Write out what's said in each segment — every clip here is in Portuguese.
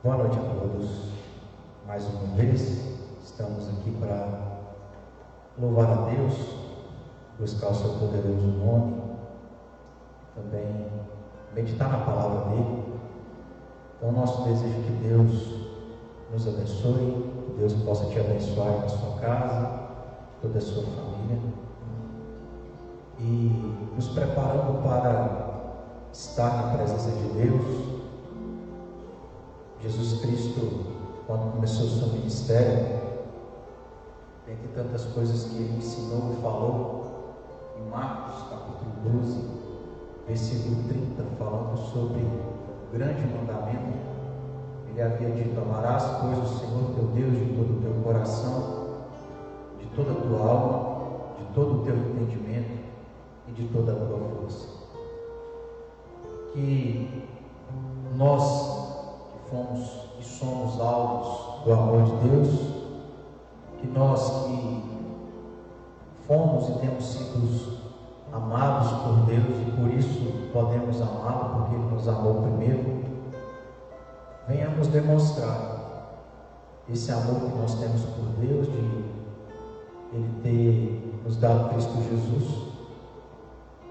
Boa noite a todos. Mais uma vez, estamos aqui para louvar a Deus, buscar o seu poderoso nome, também meditar na palavra dele. Então, nosso desejo é que Deus nos abençoe, que Deus possa te abençoar na sua casa, toda a sua família, e nos preparando para estar na presença de Deus. Jesus Cristo, quando começou o seu ministério, dentre tantas coisas que ele ensinou e falou, em Marcos capítulo 12, versículo 30, falando sobre o grande mandamento, ele havia dito: amarás, pois, o Senhor teu Deus de todo o teu coração, de toda a tua alma, de todo o teu entendimento e de toda a tua força. Que nós fomos e somos alvos do amor de Deus, que nós que fomos e temos sido amados por Deus e por isso podemos amá-lo, porque Ele nos amou primeiro, venhamos demonstrar esse amor que nós temos por Deus, de Ele ter nos dado Cristo Jesus,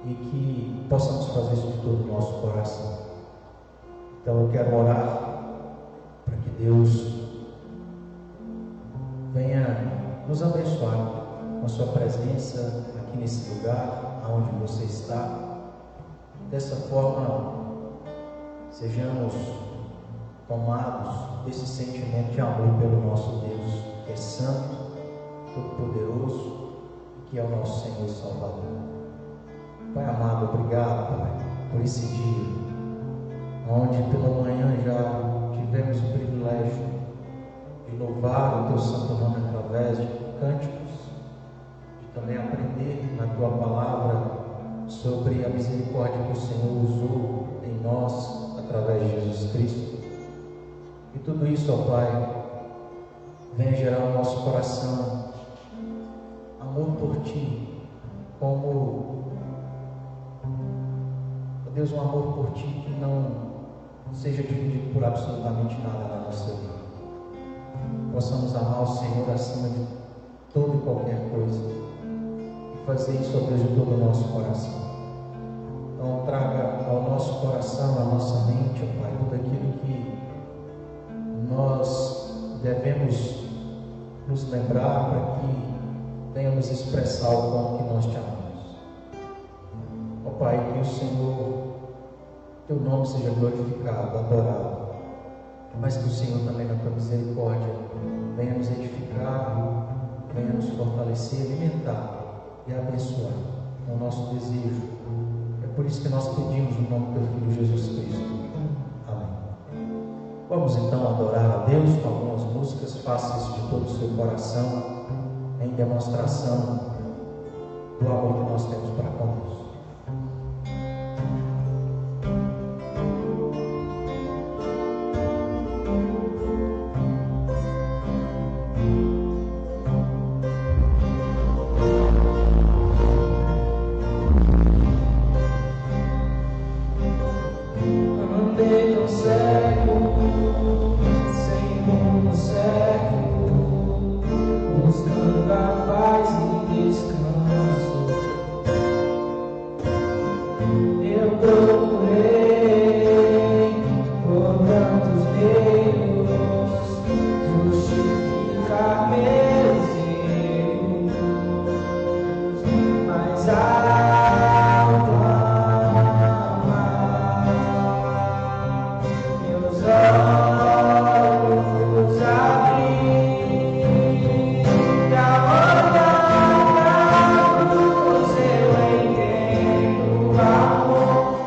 e que possamos fazer isso de todo o nosso coração. Então eu quero orar para que Deus venha nos abençoar com a sua presença aqui nesse lugar, aonde você está. Dessa forma, sejamos tomados desse sentimento de amor pelo nosso Deus, que é santo, todo-poderoso, e que é o nosso Senhor e Salvador. Pai amado, obrigado, Pai, por esse dia, onde pela manhã já tivemos o privilégio de louvar o teu santo nome através de cânticos, de também aprender na tua palavra sobre a misericórdia que o Senhor usou em nós através de Jesus Cristo. E tudo isso, ó Pai, venha gerar no nosso coração amor por Ti, como, ó Deus, um amor por Ti que não seja dividido por absolutamente nada na nossa vida. Possamos amar o Senhor acima de toda e qualquer coisa e fazer isso, ó Deus, de todo o nosso coração. Então traga ao nosso coração, à nossa mente, ó Pai, tudo aquilo que nós devemos nos lembrar para que venhamos expressar o quanto que nós te amamos. Ó Pai, que o Senhor, teu nome seja glorificado, adorado, mas que o Senhor também, na tua misericórdia, venha nos edificar, venha nos fortalecer, alimentar e abençoar. É o nosso desejo. É por isso que nós pedimos no nome do teu Filho Jesus Cristo. Amém. Vamos então adorar a Deus com algumas músicas. Faça isso de todo o seu coração, em demonstração do amor que nós temos para com Deus.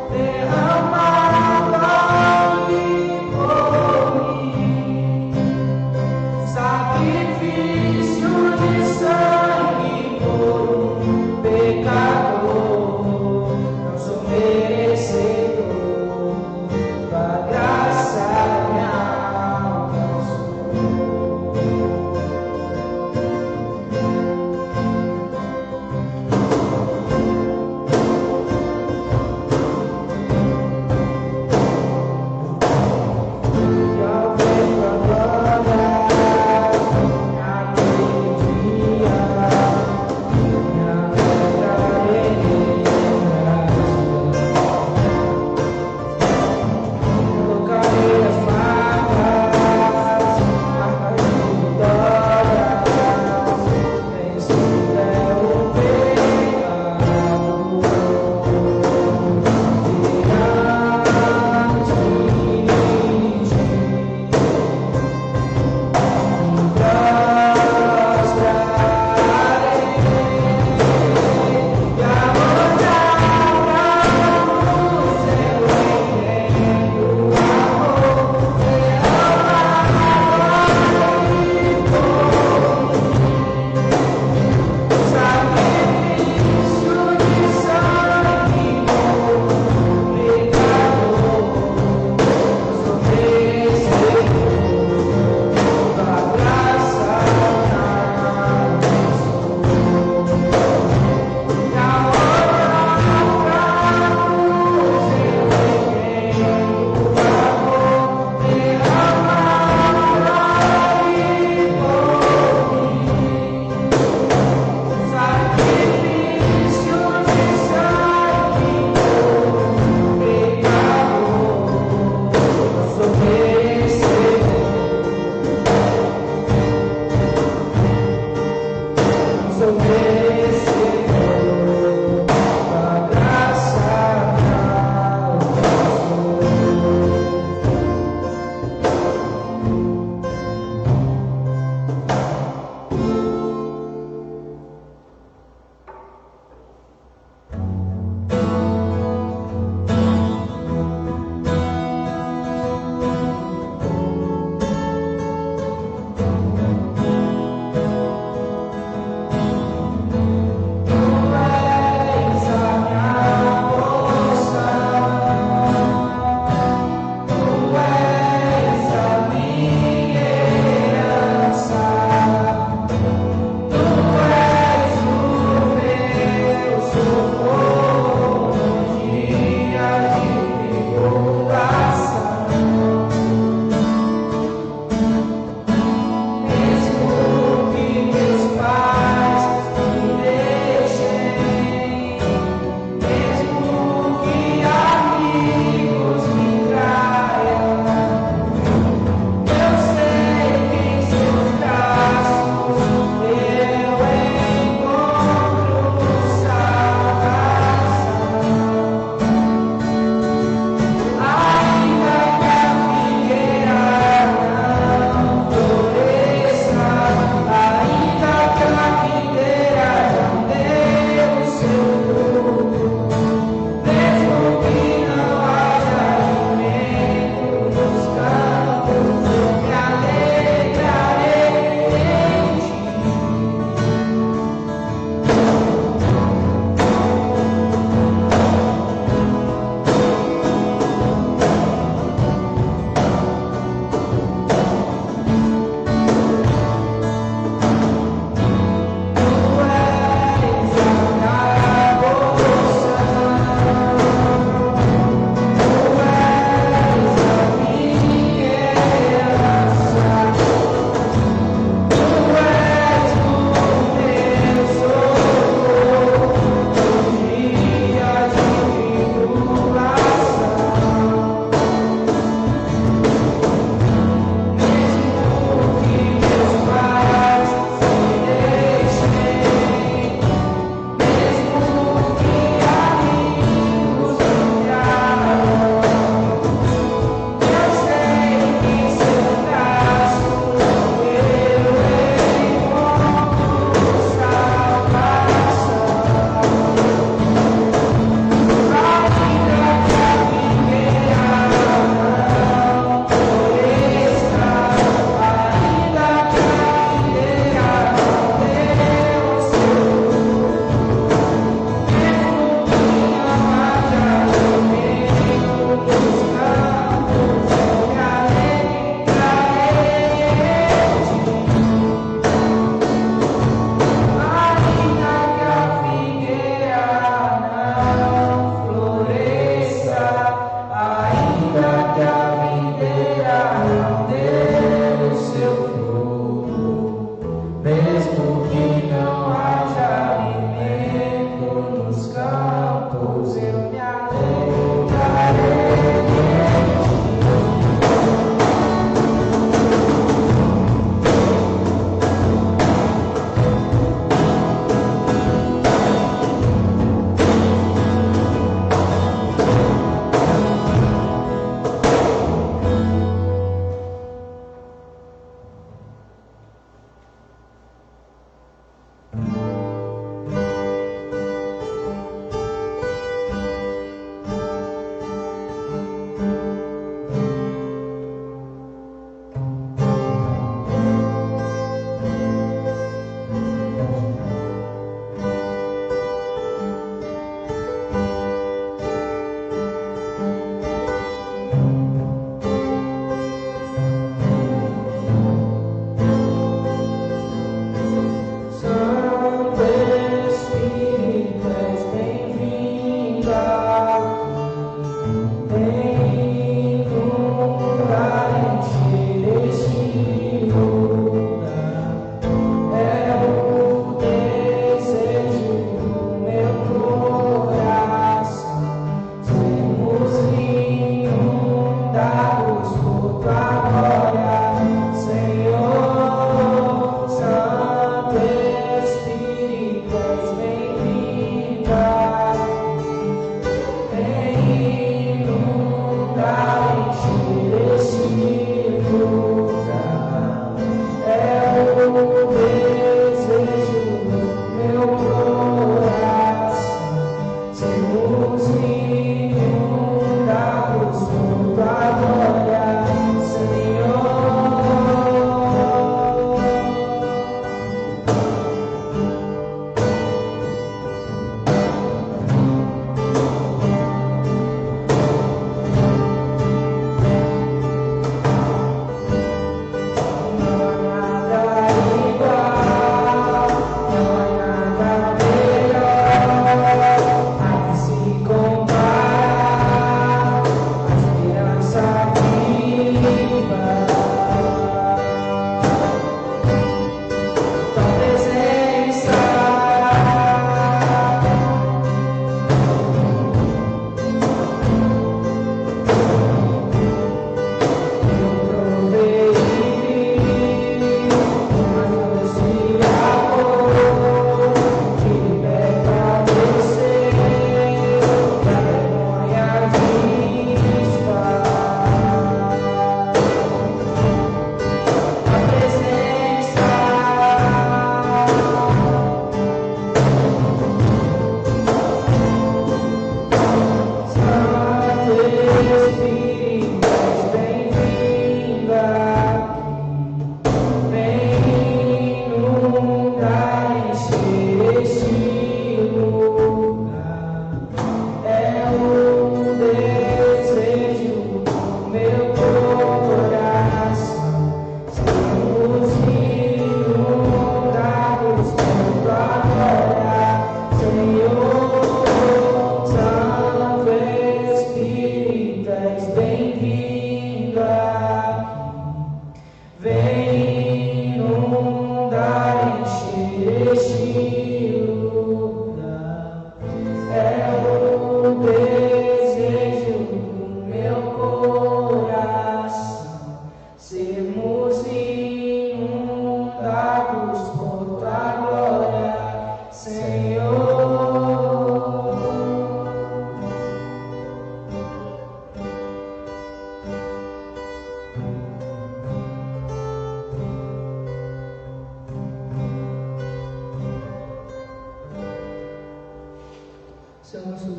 Amor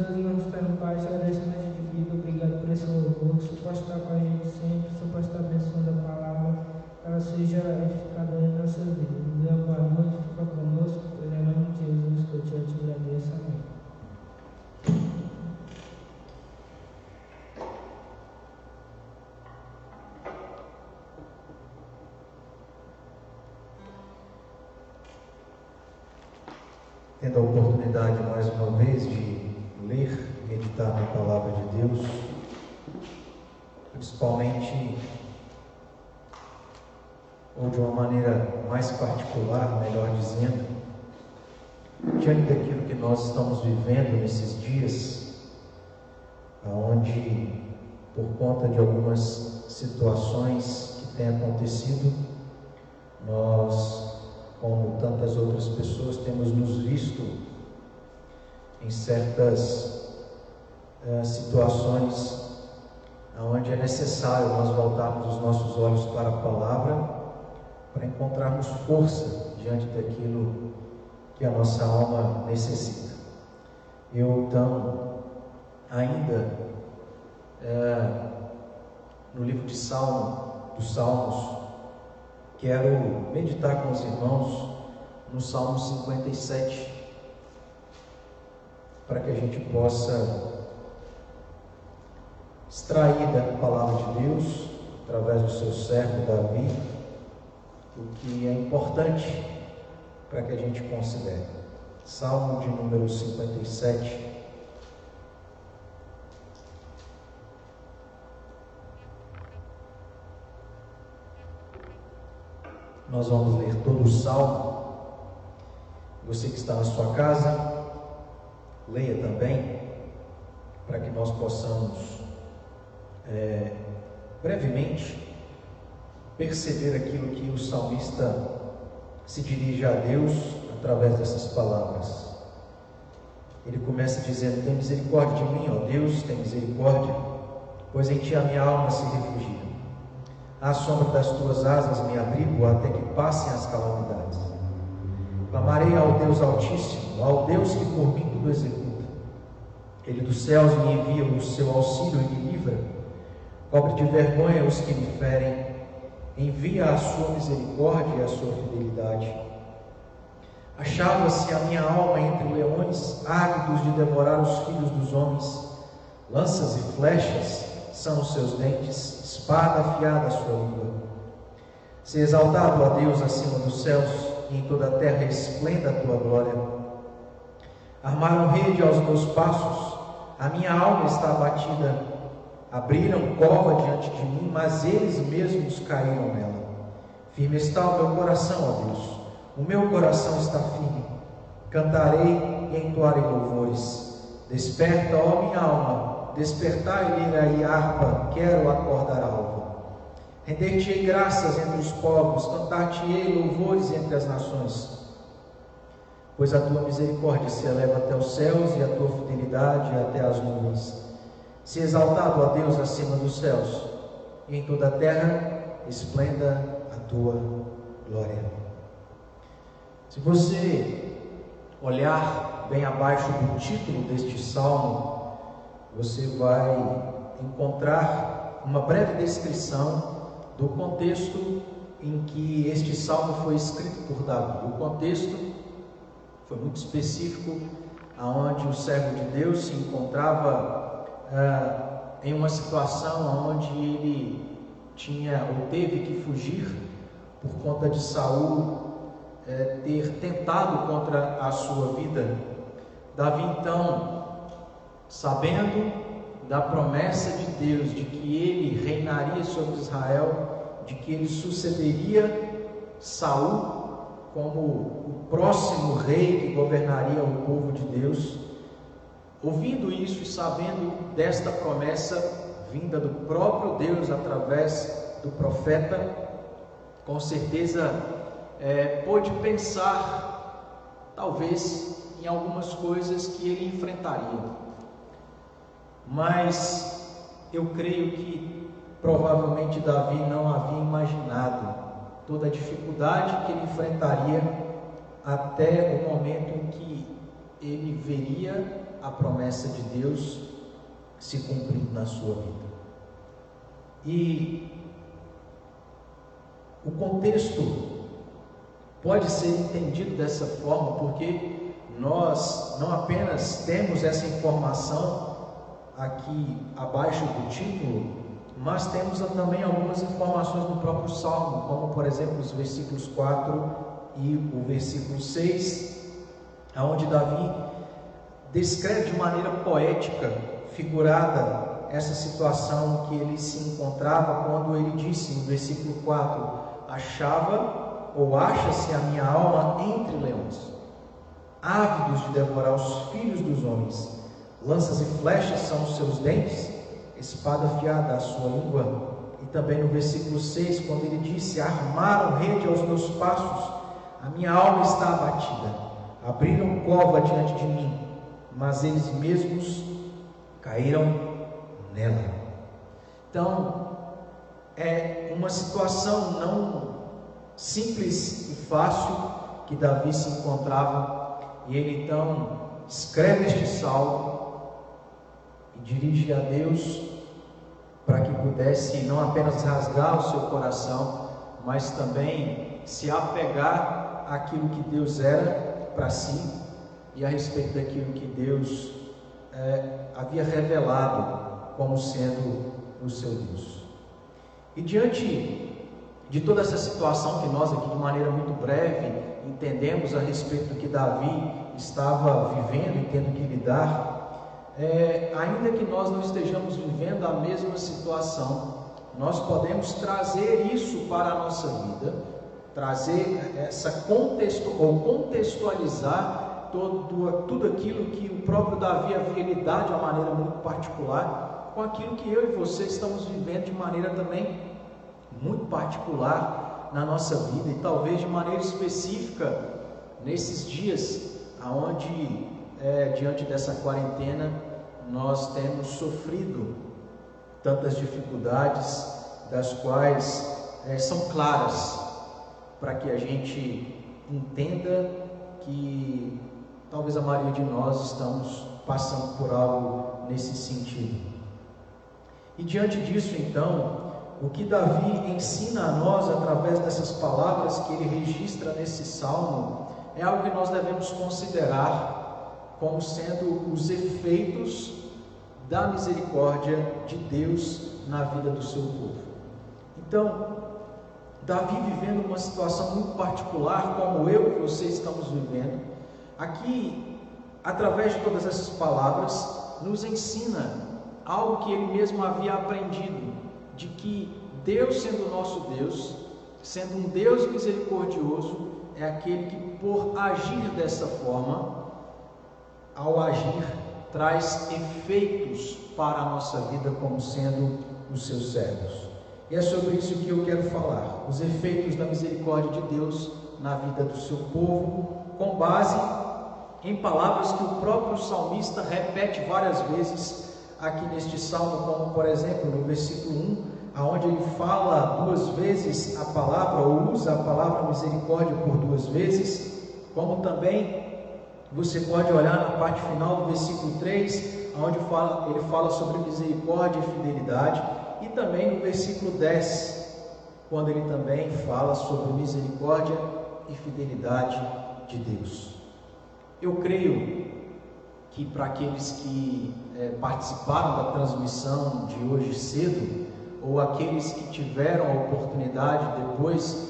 Deus, irmãos, pelo Pai, te agradecemos de vida, obrigado por esse louvor, que o Senhor possa estar com a gente sempre, que o Senhor possa estar abençoando a palavra, que ela seja edificada em nossa vida. Nos dê uma boa noite, fica conosco, em nome de Jesus, que eu te agradeço, amém. Tendo a oportunidade mais uma vez de ler e meditar na palavra de Deus, principalmente, ou de uma maneira mais particular, melhor dizendo, diante daquilo que nós estamos vivendo nesses dias, onde, por conta de algumas situações que têm acontecido, nós, como tantas outras pessoas, temos nos visto em certas situações onde é necessário nós voltarmos os nossos olhos para a palavra para encontrarmos força diante daquilo que a nossa alma necessita. Eu, então, ainda no livro de dos Salmos, quero meditar com os irmãos no Salmo 57, para que a gente possa extrair da palavra de Deus, através do seu servo Davi, o que é importante para que a gente considere. Salmo de número 57. Nós vamos ler todo o Salmo. Você que está na sua casa, leia também, para que nós possamos brevemente perceber aquilo que o salmista se dirige a Deus através dessas palavras. Ele começa dizendo: tem misericórdia de mim, ó Deus, tem misericórdia, pois em ti a minha alma se refugia. À sombra das tuas asas me abrigo até que passem as calamidades. Clamarei ao Deus Altíssimo, ao Deus que por mim tudo executa. Ele dos céus me envia o seu auxílio e me livra. Cobre de vergonha os que me ferem. Envia a sua misericórdia e a sua fidelidade. Achava-se a minha alma entre leões, ávidos de devorar os filhos dos homens. Lanças e flechas são os seus dentes, espada afiada a sua língua. Se exaltado, ó Deus, acima dos céus, e em toda a terra esplenda a tua glória. Armaram rede aos meus passos, a minha alma está abatida. Abriram cova diante de mim, mas eles mesmos caíram nela. Firme está o meu coração, ó Deus, o meu coração está firme. Cantarei e entoarei louvores. Desperta, ó minha alma, despertai, lira e harpa, quero acordar alva. Render-te-ei graças entre os povos, cantar-te-ei louvores entre as nações. Pois a tua misericórdia se eleva até os céus e a tua fidelidade até as nuvens. Se exaltado, ó Deus, acima dos céus, e em toda a terra esplenda a tua glória. Se você olhar bem abaixo do título deste salmo, você vai encontrar uma breve descrição do contexto em que este salmo foi escrito por Davi. O contexto foi muito específico, aonde o servo de Deus se encontrava em uma situação onde ele tinha ou teve que fugir por conta de Saul ter tentado contra a sua vida. Davi, então, sabendo da promessa de Deus de que ele reinaria sobre Israel, de que ele sucederia Saul como o próximo rei que governaria o povo de Deus, ouvindo isso e sabendo desta promessa vinda do próprio Deus através do profeta, com certeza pôde pensar talvez em algumas coisas que ele enfrentaria. Mas eu creio que provavelmente Davi não havia imaginado toda a dificuldade que ele enfrentaria até o momento em que ele veria a promessa de Deus se cumprindo na sua vida. E o contexto pode ser entendido dessa forma, porque nós não apenas temos essa informação aqui abaixo do título, mas temos também algumas informações no próprio Salmo, como por exemplo os versículos 4 e o versículo 6, onde Davi descreve de maneira poética, figurada, essa situação que ele se encontrava quando ele disse no versículo 4: achava ou acha-se a minha alma entre leões, ávidos de devorar os filhos dos homens, lanças e flechas são os seus dentes, espada afiada a sua língua. E também no versículo 6, quando ele disse: armaram rede aos meus passos, a minha alma está abatida, abriram cova diante de mim, mas eles mesmos caíram nela. Então, é uma situação não simples e fácil que Davi se encontrava, e ele então escreve este salmo e dirige a Deus para que pudesse não apenas rasgar o seu coração, mas também se apegar àquilo que Deus era para si e a respeito daquilo que Deus havia revelado como sendo o seu Deus. E diante de toda essa situação que nós aqui de maneira muito breve entendemos a respeito do que Davi estava vivendo e tendo que lidar, ainda que nós não estejamos vivendo a mesma situação, nós podemos trazer isso para a nossa vida, trazer contextualizar tudo aquilo que o próprio Davi havia lidado de uma maneira muito particular, com aquilo que eu e você estamos vivendo de maneira também muito particular na nossa vida, e talvez de maneira específica nesses dias onde, diante dessa quarentena, nós temos sofrido tantas dificuldades, das quais são claras para que a gente entenda que talvez a maioria de nós estamos passando por algo nesse sentido. E diante disso, então, o que Davi ensina a nós através dessas palavras que ele registra nesse salmo é algo que nós devemos considerar como sendo os efeitos da misericórdia de Deus na vida do seu povo. Então, Davi vivendo uma situação muito particular, como eu e você estamos vivendo, aqui, através de todas essas palavras, nos ensina algo que ele mesmo havia aprendido, de que Deus, sendo o nosso Deus, sendo um Deus misericordioso, é aquele que, por agir dessa forma, ao agir, traz efeitos para a nossa vida como sendo os seus servos. E é sobre isso que eu quero falar, os efeitos da misericórdia de Deus na vida do seu povo, com base em palavras que o próprio salmista repete várias vezes aqui neste salmo, como por exemplo no versículo 1, aonde ele fala duas vezes a palavra, ou usa a palavra misericórdia por duas vezes, como também você pode olhar na parte final do versículo 3, onde ele fala sobre misericórdia e fidelidade, e também no versículo 10, quando ele também fala sobre misericórdia e fidelidade de Deus. Eu creio que para aqueles que participaram da transmissão de hoje cedo, ou aqueles que tiveram a oportunidade depois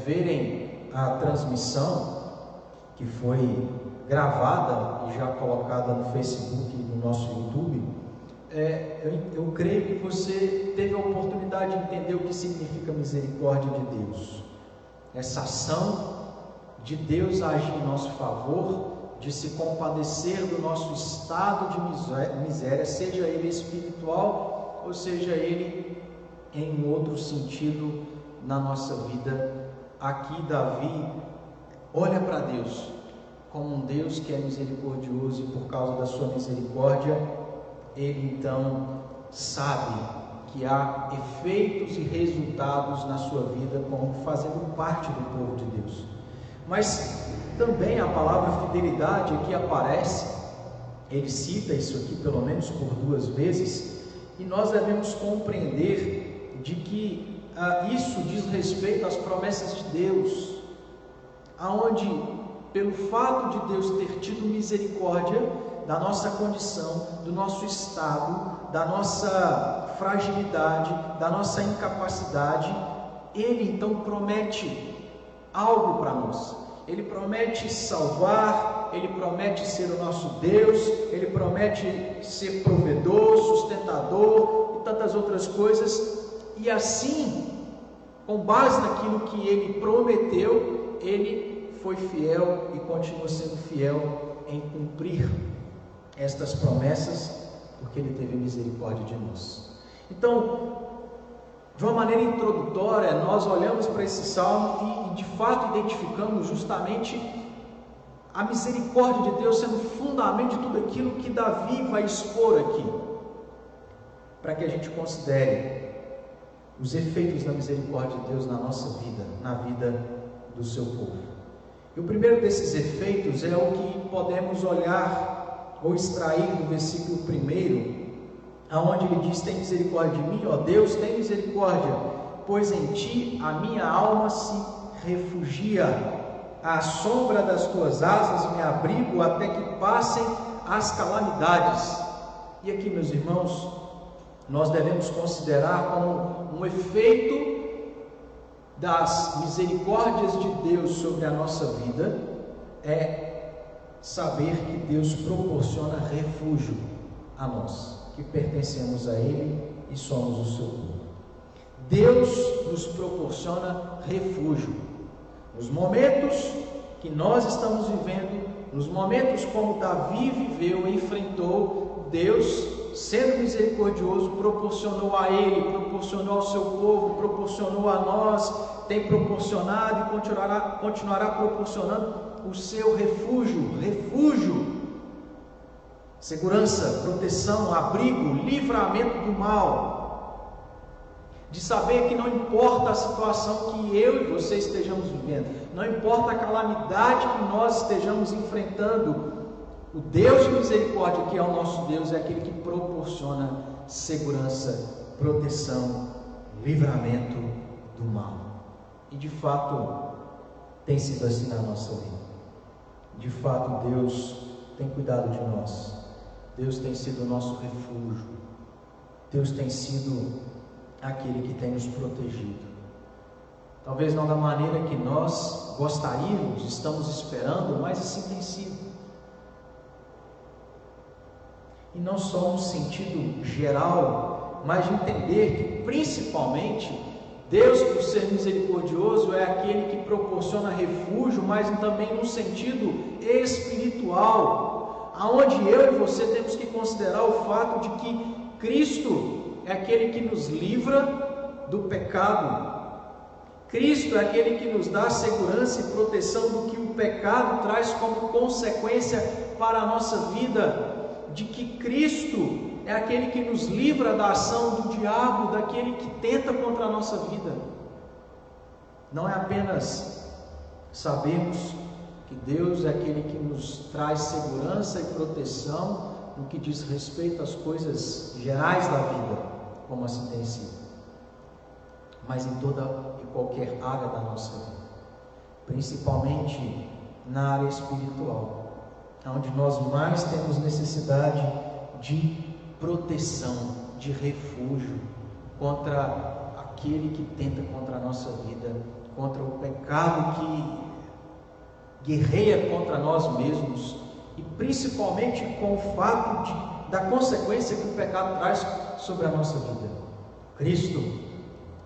verem a transmissão que foi gravada e já colocada no Facebook e no nosso YouTube, eu creio que você teve a oportunidade de entender o que significa misericórdia de Deus, essa ação de Deus agir em nosso favor, de se compadecer do nosso estado de miséria, seja ele espiritual ou seja ele em outro sentido na nossa vida. Aqui Davi olha para Deus como um Deus que é misericordioso, e por causa da sua misericórdia ele então sabe que há efeitos e resultados na sua vida como fazendo parte do povo de Deus. Mas também a palavra fidelidade aqui aparece, ele cita isso aqui pelo menos por 2 vezes, e nós devemos compreender de que isso diz respeito às promessas de Deus, aonde pelo fato de Deus ter tido misericórdia da nossa condição, do nosso estado, da nossa fragilidade, da nossa incapacidade, Ele então promete algo para nós. Ele promete salvar, Ele promete ser o nosso Deus, Ele promete ser provedor, sustentador e tantas outras coisas. E assim, com base naquilo que Ele prometeu, Ele foi fiel e continua sendo fiel em cumprir estas promessas, porque Ele teve misericórdia de nós. Então, de uma maneira introdutória, nós olhamos para esse salmo e de fato identificamos justamente a misericórdia de Deus sendo o fundamento de tudo aquilo que Davi vai expor aqui, para que a gente considere os efeitos da misericórdia de Deus na nossa vida, na vida do seu povo. E o primeiro desses efeitos é o que podemos olhar ou extrair do versículo 1, aonde ele diz: tem misericórdia de mim, ó Deus, tem misericórdia, pois em ti a minha alma se refugia, à sombra das tuas asas me abrigo até que passem as calamidades. E aqui, meus irmãos, nós devemos considerar como um efeito das misericórdias de Deus sobre a nossa vida, é saber que Deus proporciona refúgio a nós, que pertencemos a Ele e somos o seu povo. Deus nos proporciona refúgio nos momentos que nós estamos vivendo, nos momentos como Davi viveu e enfrentou. Deus, sendo misericordioso, proporcionou a ele, proporcionou ao seu povo, proporcionou a nós, tem proporcionado e continuará proporcionando o seu refúgio, segurança, proteção, abrigo, livramento do mal, de saber que não importa a situação que eu e você estejamos vivendo, não importa a calamidade que nós estejamos enfrentando, o Deus de misericórdia, que é o nosso Deus, é aquele que proporciona segurança, proteção, livramento do mal. E de fato tem sido assim na nossa vida. De fato Deus tem cuidado de nós. Deus tem sido o nosso refúgio. Deus tem sido aquele que tem nos protegido. Talvez não da maneira que nós gostaríamos, estamos esperando, mas assim tem sido. E não só no sentido geral, mas de entender que principalmente Deus, por ser misericordioso, é aquele que proporciona refúgio, mas também no sentido espiritual, aonde eu e você temos que considerar o fato de que Cristo é aquele que nos livra do pecado. Cristo é aquele que nos dá segurança e proteção do que o pecado traz como consequência para a nossa vida, de que Cristo é aquele que nos livra da ação do diabo, daquele que tenta contra a nossa vida. Não é apenas sabermos que Deus é aquele que nos traz segurança e proteção no que diz respeito às coisas gerais da vida, como assim tem sido, mas em toda e qualquer área da nossa vida, principalmente na área espiritual, onde nós mais temos necessidade de proteção, de refúgio contra aquele que tenta contra a nossa vida, contra o pecado que guerreia contra nós mesmos, e principalmente com o fato da consequência que o pecado traz sobre a nossa vida. Cristo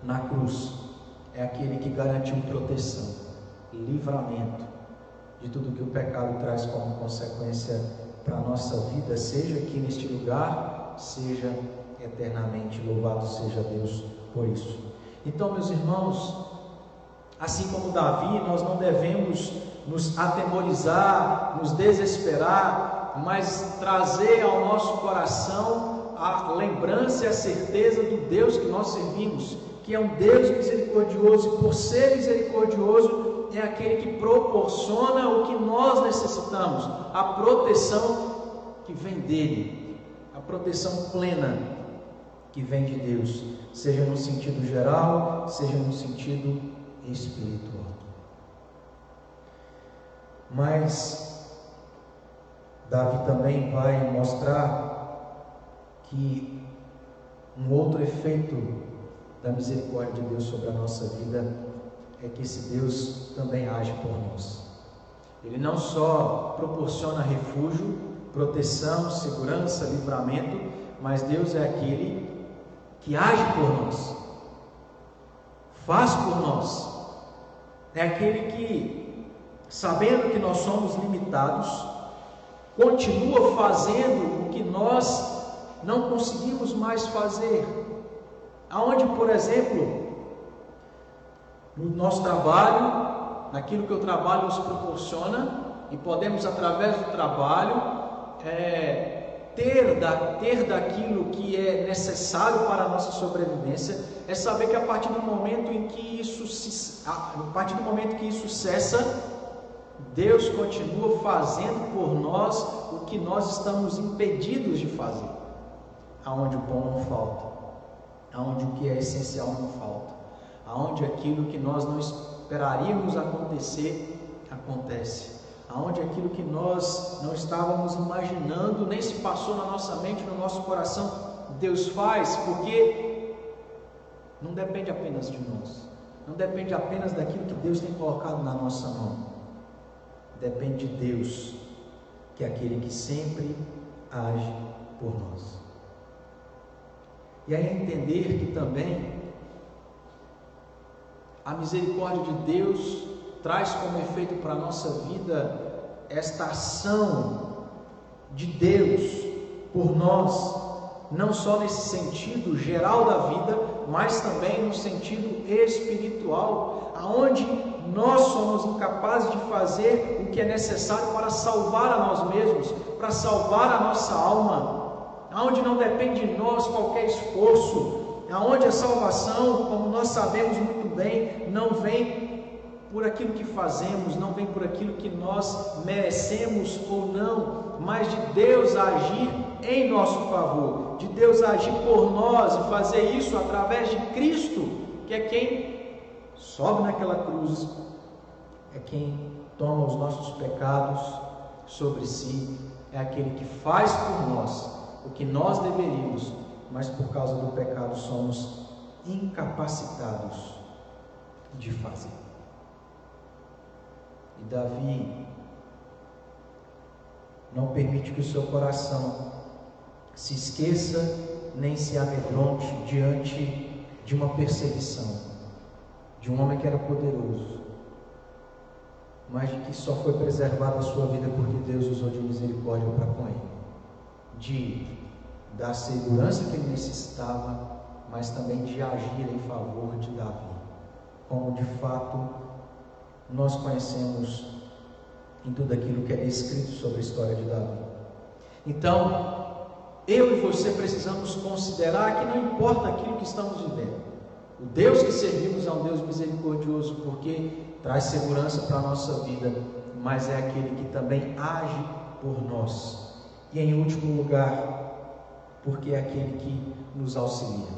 na cruz é aquele que garantiu proteção, livramento de tudo que o pecado traz como consequência para a nossa vida, seja aqui neste lugar, seja eternamente. Louvado seja Deus por isso. Então, meus irmãos, assim como Davi, nós não devemos nos atemorizar, nos desesperar, mas trazer ao nosso coração a lembrança e a certeza do Deus que nós servimos, que é um Deus misericordioso, e por ser misericordioso, é aquele que proporciona o que nós necessitamos, a proteção que vem dele, a proteção plena que vem de Deus, seja no sentido geral, seja no sentido espiritual. Mas Davi também vai mostrar que um outro efeito da misericórdia de Deus sobre a nossa vida é que esse Deus também age por nós. Ele não só proporciona refúgio, proteção, segurança, livramento, mas Deus é aquele que age por nós, faz por nós. É aquele que, sabendo que nós somos limitados, continua fazendo o que nós não conseguimos mais fazer. Aonde, por exemplo, no nosso trabalho, naquilo que o trabalho nos proporciona, e podemos, através do trabalho, ter daquilo que é necessário para a nossa sobrevivência, é saber que a partir do momento que isso cessa, Deus continua fazendo por nós o que nós estamos impedidos de fazer. Aonde o pão não falta, aonde o que é essencial não falta, aonde aquilo que nós não esperaríamos acontecer, acontece, aonde aquilo que nós não estávamos imaginando, nem se passou na nossa mente, no nosso coração, Deus faz, porque não depende apenas de nós, não depende apenas daquilo que Deus tem colocado na nossa mão, depende de Deus, que é aquele que sempre age por nós. E aí entender que também a misericórdia de Deus traz como efeito para a nossa vida esta ação de Deus por nós, não só nesse sentido geral da vida, mas também no sentido espiritual, aonde nós somos incapazes de fazer o que é necessário para salvar a nós mesmos, para salvar a nossa alma, aonde não depende de nós qualquer esforço, aonde a salvação, como nós sabemos muito bem, não vem por aquilo que fazemos, não vem por aquilo que nós merecemos ou não, mas de Deus agir em nosso favor, de Deus agir por nós e fazer isso através de Cristo, que é quem sobe naquela cruz, é quem toma os nossos pecados sobre si, é aquele que faz por nós o que nós deveríamos, mas por causa do pecado somos incapacitados de fazer. E Davi não permite que o seu coração se esqueça nem se amedronte diante de uma perseguição de um homem que era poderoso, mas de que só foi preservada a sua vida porque Deus usou de misericórdia para com ele, de dar a segurança que ele necessitava, mas também de agir em favor de Davi, como de fato nós conhecemos em tudo aquilo que é escrito sobre a história de Davi. Então, eu e você precisamos considerar que não importa aquilo que estamos vivendo, o Deus que servimos é um Deus misericordioso, porque traz segurança para a nossa vida, mas é aquele que também age por nós. E em último lugar, porque é aquele que nos auxilia.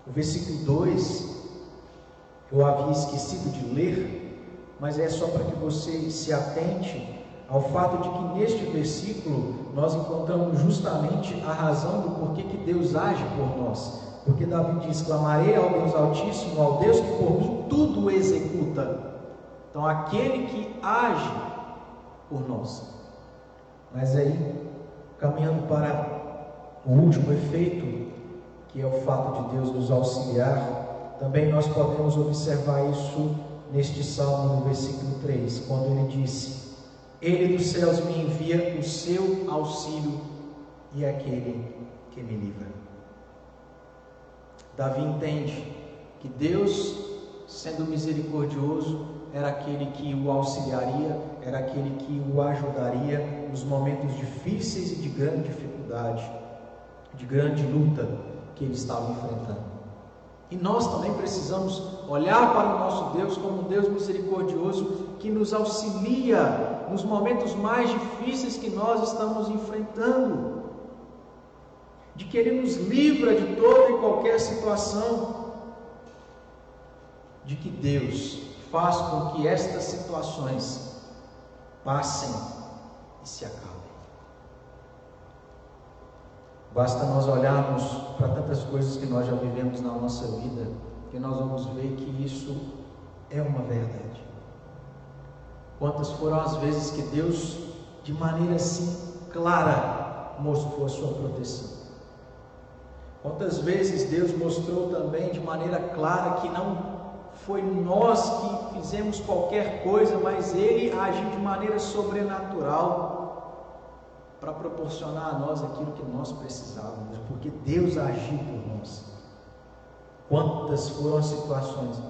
O versículo 2, eu havia esquecido de ler, mas é só para que você se atente ao fato de que neste versículo nós encontramos justamente a razão do porquê que Deus age por nós. Porque Davi diz: clamarei ao Deus Altíssimo, ao Deus que por mim tudo executa. Então, aquele que age por nós. Mas aí, caminhando para o último efeito, que é o fato de Deus nos auxiliar, também nós podemos observar isso neste Salmo, no versículo 3, quando ele disse: Ele dos céus me envia o seu auxílio e é aquele que me livra. Davi entende que Deus, sendo misericordioso, era aquele que o auxiliaria, era aquele que o ajudaria nos momentos difíceis e de grande dificuldade, de grande luta que ele estava enfrentando. E nós também precisamos olhar para o nosso Deus como um Deus misericordioso que nos auxilia nos momentos mais difíceis que nós estamos enfrentando, de que Ele nos livra de toda e qualquer situação, de que Deus faz com que estas situações passem e se acabem. Basta nós olharmos para tantas coisas que nós já vivemos na nossa vida, que nós vamos ver que isso é uma verdade. Quantas foram as vezes que Deus, de maneira assim clara, mostrou a sua proteção? Quantas vezes Deus mostrou também de maneira clara que não foi nós que fizemos qualquer coisa, mas Ele agiu de maneira sobrenatural para proporcionar a nós aquilo que nós precisávamos, porque Deus agiu por nós. Quantas foram as situações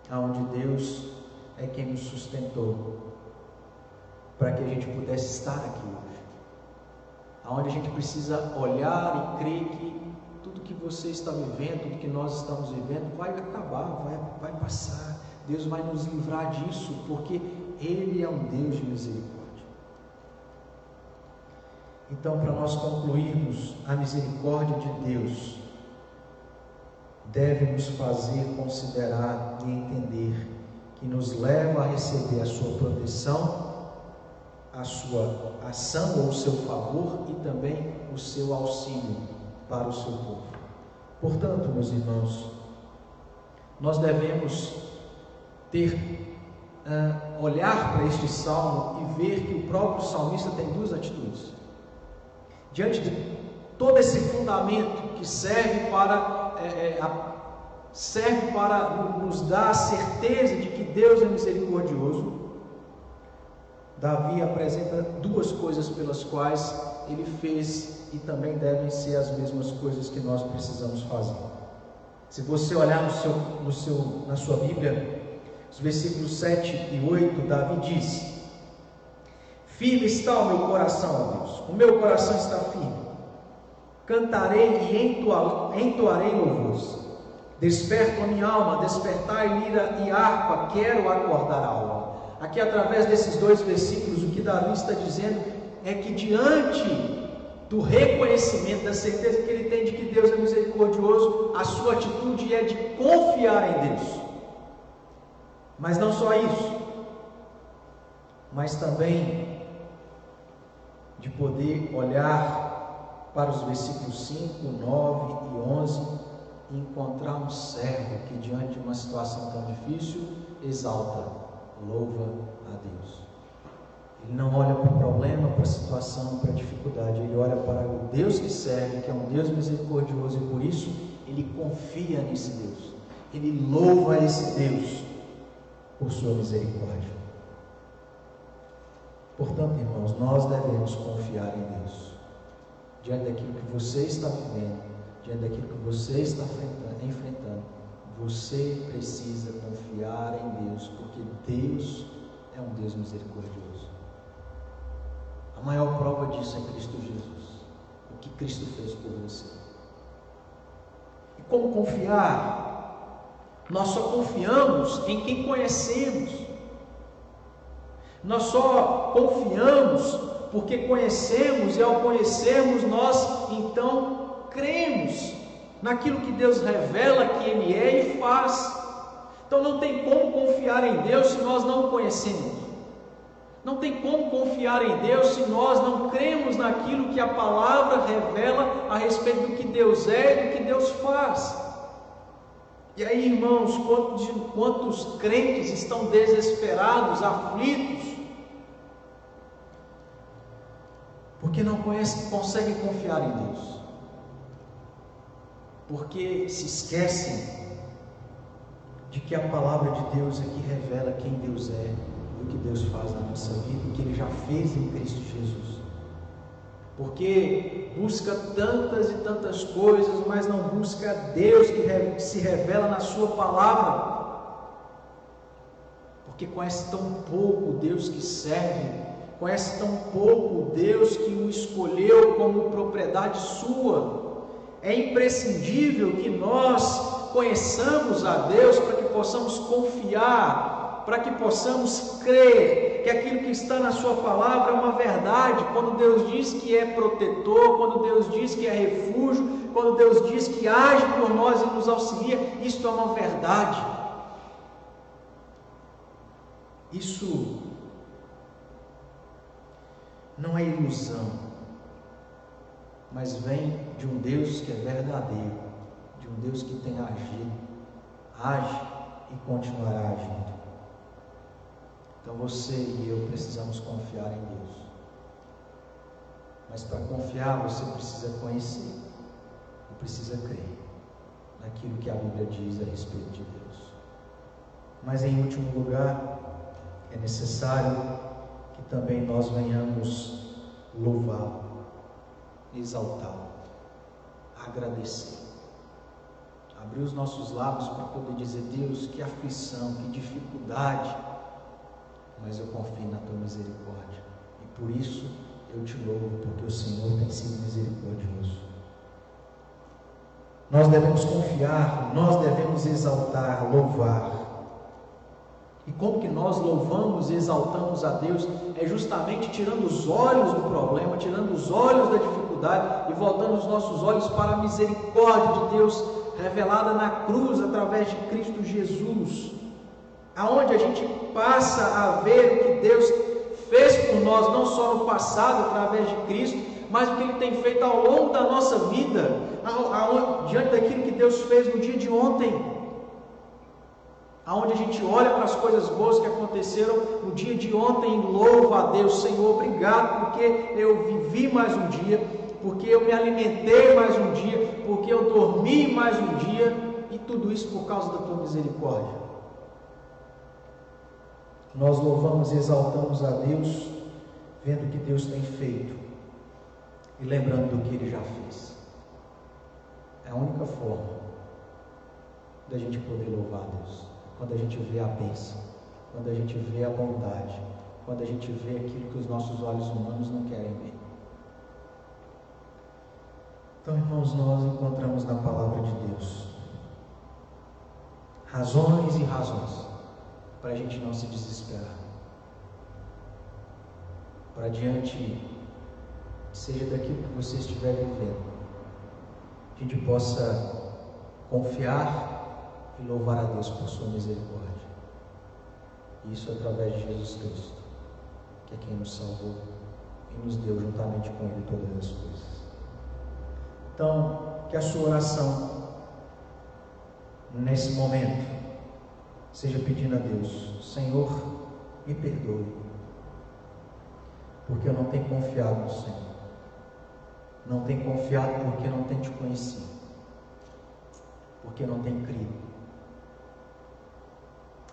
onde Deus é quem nos sustentou para que a gente pudesse estar aqui hoje, aonde a gente precisa olhar e crer que tudo que você está vivendo, tudo que nós estamos vivendo vai acabar, vai passar. Deus vai nos livrar disso, porque Ele é um Deus de misericórdia. Então, para nós concluirmos, a misericórdia de Deus deve nos fazer considerar e entender que nos leva a receber a sua proteção, a sua ação ou o seu favor e também o seu auxílio para o seu povo. Portanto, meus irmãos, nós devemos olhar para este salmo e ver que o próprio salmista tem duas atitudes. Diante de todo esse fundamento que serve para nos dar a certeza de que Deus é misericordioso, Davi apresenta duas coisas pelas quais ele fez e também devem ser as mesmas coisas que nós precisamos fazer. Se você olhar na sua Bíblia, os versículos 7 e 8, Davi diz: firme está o meu coração, ó Deus, o meu coração está firme, cantarei e entoarei louvores, desperto a minha alma, despertai lira e harpa, quero acordar a alma. Aqui, através desses dois versículos, o que Davi está dizendo é que diante do reconhecimento, da certeza que ele tem de que Deus é misericordioso, a sua atitude é de confiar em Deus. Mas não só isso, mas também de poder olhar para os versículos 5, 9 e 11 e encontrar um servo que diante de uma situação tão difícil exalta, louva a Deus. Ele não olha para o problema, para a situação, para a dificuldade, ele olha para o Deus que serve, que é um Deus misericordioso, e por isso ele confia nesse Deus, ele louva esse Deus por sua misericórdia. Portanto, irmãos, nós devemos confiar em Deus diante daquilo que você está vivendo, diante daquilo que você está enfrentando. Você precisa confiar em Deus, porque Deus é um Deus misericordioso. A maior prova disso é Cristo Jesus, o que Cristo fez por você. E como confiar? Nós só confiamos em quem conhecemos. Nós só confiamos porque conhecemos, e ao conhecermos nós então cremos naquilo que Deus revela que Ele é e faz. Então não tem como confiar em Deus se nós não o conhecemos. Não tem como confiar em Deus se nós não cremos naquilo que a palavra revela a respeito do que Deus é e do que Deus faz. E aí, irmãos, quantos crentes estão desesperados, aflitos, porque não conseguem confiar em Deus, porque se esquecem de que a palavra de Deus é que revela quem Deus é, o que Deus faz na nossa vida, o que Ele já fez em Cristo Jesus. Porque busca tantas e tantas coisas, mas não busca Deus que se revela na sua palavra. Porque conhece tão pouco o Deus que serve, conhece tão pouco o Deus que o escolheu como propriedade sua. É imprescindível que nós conheçamos a Deus para que possamos confiar, para que possamos crer que aquilo que está na sua palavra é uma verdade. Quando Deus diz que é protetor, quando Deus diz que é refúgio, quando Deus diz que age por nós e nos auxilia, isto é uma verdade. Isso não é ilusão, mas vem de um Deus que é verdadeiro, de um Deus que tem agido, age e continuará agindo. Então você e eu precisamos confiar em Deus. Mas para confiar você precisa conhecer e precisa crer naquilo que a Bíblia diz a respeito de Deus. Mas em último lugar, é necessário que também nós venhamos louvá-lo, exaltá-lo, agradecer, abrir os nossos lábios para poder dizer: Deus, que aflição, que dificuldade, mas eu confio na tua misericórdia, e por isso eu te louvo, porque o Senhor tem sido misericordioso. Nós devemos confiar, nós devemos exaltar, louvar. E como que nós louvamos e exaltamos a Deus? É justamente tirando os olhos do problema, tirando os olhos da dificuldade e voltando os nossos olhos para a misericórdia de Deus revelada na cruz através de Cristo Jesus, aonde a gente passa a ver o que Deus fez por nós, não só no passado através de Cristo, mas o que Ele tem feito ao longo da nossa vida, diante daquilo que Deus fez no dia de ontem, aonde a gente olha para as coisas boas que aconteceram no dia de ontem e louva a Deus: Senhor, obrigado porque eu vivi mais um dia, porque eu me alimentei mais um dia, porque eu dormi mais um dia, e tudo isso por causa da tua misericórdia. Nós louvamos e exaltamos a Deus vendo o que Deus tem feito e lembrando do que Ele já fez. É a única forma da gente poder louvar a Deus, quando a gente vê a bênção, quando a gente vê a bondade, quando a gente vê aquilo que os nossos olhos humanos não querem ver. Então, irmãos, nós encontramos na palavra de Deus razões e razões para a gente não se desesperar, para diante, seja daquilo que você estiver vivendo, a gente possa confiar e louvar a Deus por sua misericórdia. Isso através de Jesus Cristo, que é quem nos salvou e nos deu juntamente com Ele todas as coisas. Então, que a sua oração nesse momento seja pedindo a Deus: Senhor, me perdoe, porque eu não tenho confiado no Senhor, não tenho confiado porque não tenho te conhecido, porque não tenho crido.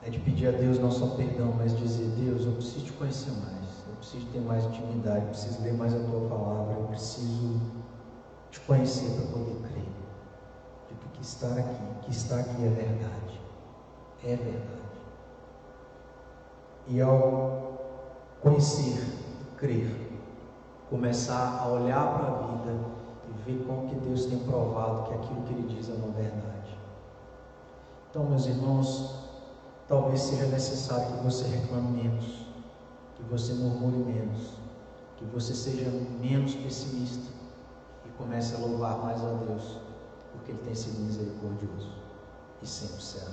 É de pedir a Deus não só perdão, mas dizer: Deus, eu preciso te conhecer mais, eu preciso ter mais intimidade, eu preciso ler mais a tua palavra, eu preciso te conhecer para poder crer de que o que está aqui é verdade, é verdade. E ao conhecer e crer, começar a olhar para a vida e ver como que Deus tem provado que aquilo que Ele diz é uma verdade. Então, meus irmãos, talvez seja necessário que você reclame menos, que você murmure menos, que você seja menos pessimista e comece a louvar mais a Deus, porque Ele tem sido misericordioso e sempre será.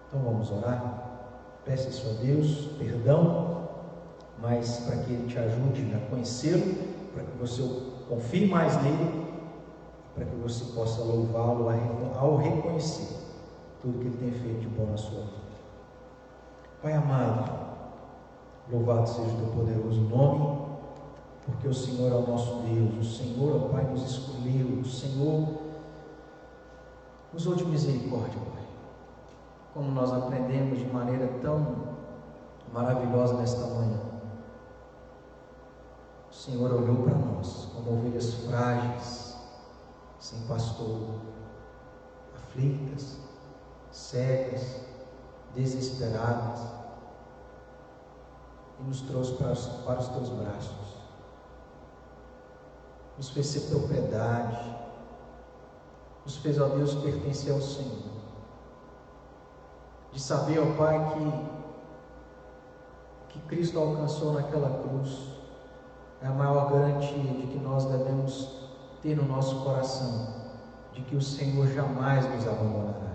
Então vamos orar. Peça isso a Deus, perdão, mas para que Ele te ajude a conhecê-lo, para que você confie mais nele, para que você possa louvá-lo ao reconhecer tudo que Ele tem feito de bom na sua vida. Pai amado, louvado seja o teu poderoso nome, porque o Senhor é o nosso Deus, o Senhor, ó Pai, nos escolheu, o Senhor usou de misericórdia, Pai. Como nós aprendemos de maneira tão maravilhosa nesta manhã, o Senhor olhou para nós como ovelhas frágeis, sem pastor, aflitas, cegas, desesperadas, e nos trouxe para os teus braços, nos fez ser propriedade, nos fez, ó Deus, pertencer ao Senhor. De saber, ó Pai, que Cristo alcançou naquela cruz é a maior garantia de que nós devemos ter no nosso coração, de que o Senhor jamais nos abandonará,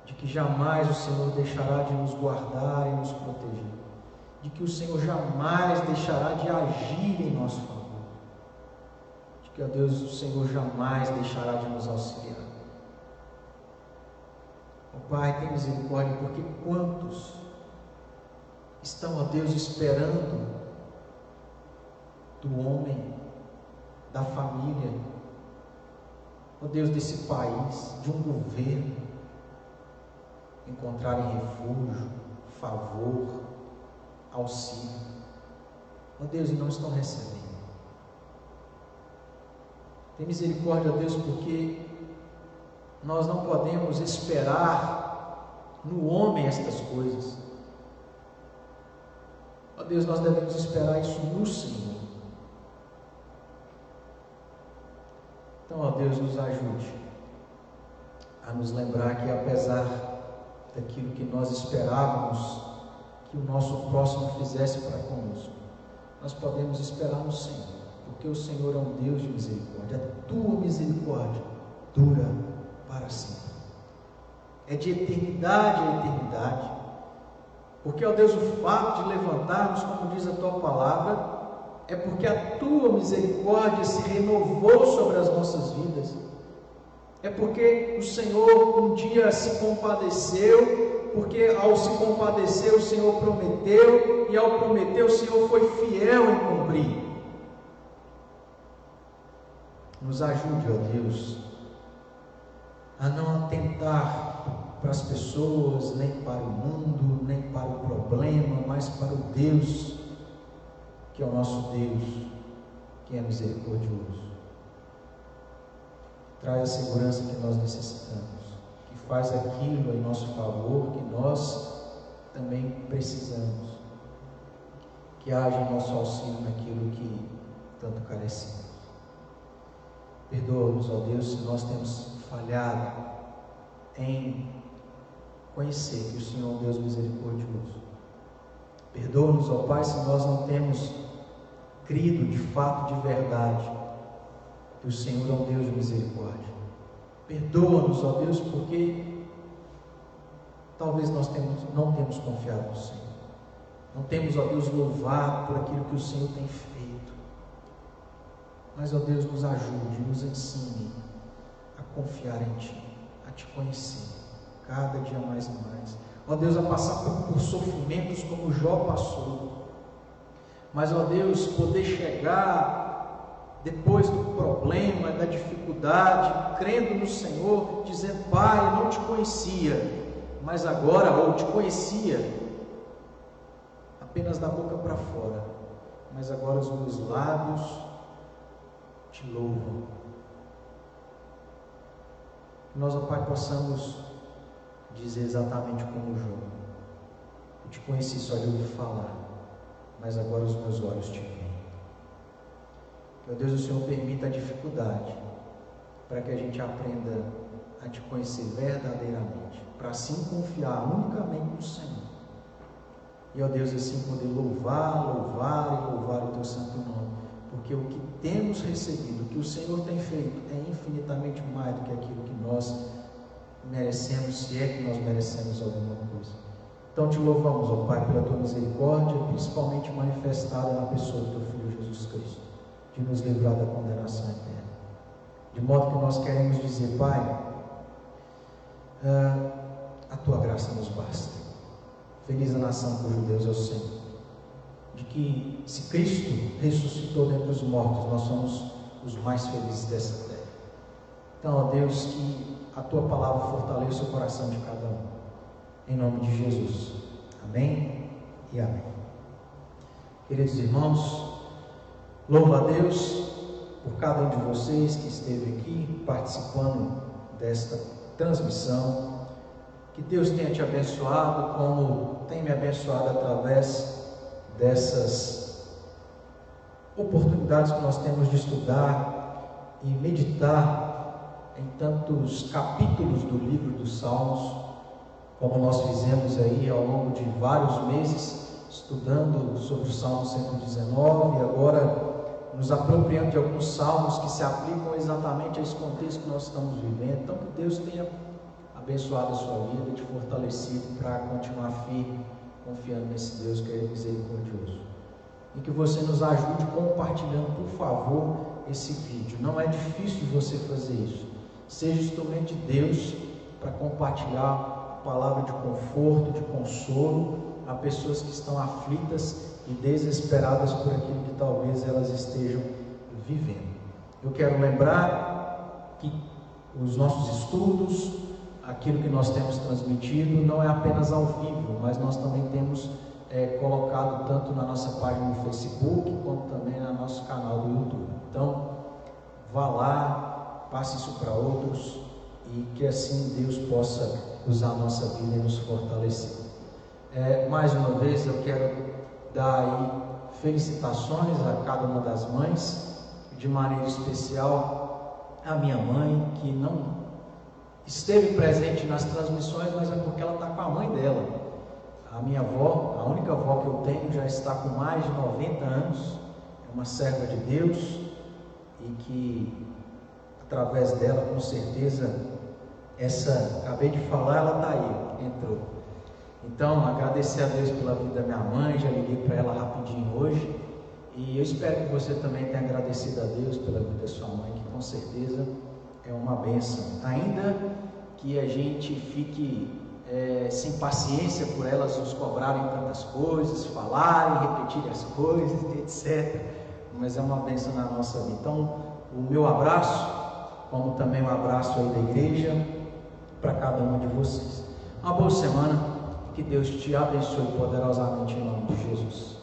de que jamais o Senhor deixará de nos guardar e nos proteger, de que o Senhor jamais deixará de agir em nosso favor, de que, ó Deus, o Senhor jamais deixará de nos auxiliar. Ó Pai, tem misericórdia, porque quantos estão, ó Deus, esperando do homem, da família, ó Deus, desse país, de um governo, encontrarem refúgio, favor, auxílio, ó Deus, e não estão recebendo. Tem misericórdia, ó Deus, porque nós não podemos esperar no homem estas coisas. Ó Deus, nós devemos esperar isso no Senhor. Então, ó Deus, nos ajude a nos lembrar que, apesar daquilo que nós esperávamos que o nosso próximo fizesse para conosco, nós podemos esperar no Senhor, porque o Senhor é um Deus de misericórdia. A tua misericórdia dura para sempre, é de eternidade a eternidade, porque, ó Deus, o fato de levantarmos, como diz a tua palavra, é porque a tua misericórdia se renovou sobre as nossas vidas, é porque o Senhor um dia se compadeceu, porque ao se compadecer o Senhor prometeu, e ao prometer o Senhor foi fiel em cumprir. Nos ajude, ó Deus, a não atentar para as pessoas, nem para o mundo, nem para o problema, mas para o Deus, que é o nosso Deus, que é misericordioso. Traz a segurança que nós necessitamos, que faz aquilo em nosso favor que nós também precisamos, que haja em nosso auxílio naquilo que tanto carecemos. Perdoa-nos, ó Deus, se nós temos falhado em conhecer que o Senhor é um Deus misericordioso. Perdoa-nos, ó Pai, se nós não temos crido de fato, de verdade, que o Senhor é um Deus de misericórdia. Perdoa-nos, ó Deus, porque talvez nós não temos confiado no Senhor. Não temos, ó Deus, louvado por aquilo que o Senhor tem feito. Mas, ó Deus, nos ajude, nos ensine a confiar em Ti, a Te conhecer, cada dia mais e mais. Ó Deus, a passar por sofrimentos como Jó passou. Mas, ó Deus, poder chegar depois do problema, da dificuldade, crendo no Senhor, dizendo: Pai, eu não Te conhecia, mas agora, ou Te conhecia apenas da boca para fora, mas agora os meus lábios Te louvam. Que nós, ó Pai, possamos dizer exatamente como Jó: eu Te conheci só de ouvir falar, mas agora os meus olhos Te veem. Meu Deus, o Senhor permita a dificuldade, para que a gente aprenda a Te conhecer verdadeiramente, para assim confiar unicamente no Senhor. E, ó Deus, assim poder louvar o Teu santo nome, porque o que temos recebido, o que o Senhor tem feito, é infinitamente mais do que aquilo que nós merecemos, se é que nós merecemos alguma coisa. Então Te louvamos, ó Pai, pela Tua misericórdia, principalmente manifestada na pessoa do Teu Filho Jesus Cristo, de nos livrar da condenação eterna. De modo que nós queremos dizer: Pai, a Tua graça nos basta. Feliz a nação cujo Deus é o Senhor. De que, se Cristo ressuscitou dentre os mortos, nós somos os mais felizes dessa terra. Então, ó Deus, que a Tua palavra fortaleça o coração de cada um. Em nome de Jesus. Amém e amém. Queridos irmãos, louvo a Deus por cada um de vocês que esteve aqui participando desta transmissão. Que Deus tenha te abençoado como tem me abençoado através dessas oportunidades que nós temos de estudar e meditar em tantos capítulos do livro dos Salmos, como nós fizemos aí ao longo de vários meses, estudando sobre o Salmo 119, e agora nos apropriando de alguns salmos que se aplicam exatamente a esse contexto que nós estamos vivendo. Então, que Deus tenha abençoado a sua vida, te fortalecido para continuar firme, confiando nesse Deus que é misericordioso. E que você nos ajude compartilhando, por favor, esse vídeo. Não é difícil você fazer isso. Seja instrumento de Deus para compartilhar a palavra de conforto, de consolo a pessoas que estão aflitas e desesperadas por aquilo que talvez elas estejam vivendo. Eu quero lembrar que os nossos estudos, aquilo que nós temos transmitido, não é apenas ao vivo, mas nós também temos colocado tanto na nossa página no Facebook, quanto também no nosso canal do YouTube. Então, vá lá, passe isso para outros, e que assim Deus possa usar a nossa vida e nos fortalecer. Mais uma vez eu quero dar aí felicitações a cada uma das mães, de maneira especial a minha mãe, que não esteve presente nas transmissões, mas é porque ela está com a mãe dela. A minha avó, a única avó que eu tenho, já está com mais de 90 anos, é uma serva de Deus, e que através dela, com certeza, acabei de falar, ela está aí, entrou. Então, agradecer a Deus pela vida da minha mãe, já liguei para ela rapidinho hoje, e eu espero que você também tenha agradecido a Deus pela vida da sua mãe, que com certeza é uma bênção, ainda que a gente fique sem paciência por elas nos cobrarem tantas coisas, falarem, repetirem as coisas, etc. Mas é uma bênção na nossa vida. Então, o meu abraço, como também um abraço aí da igreja, para cada um de vocês. Uma boa semana, que Deus te abençoe poderosamente em nome de Jesus.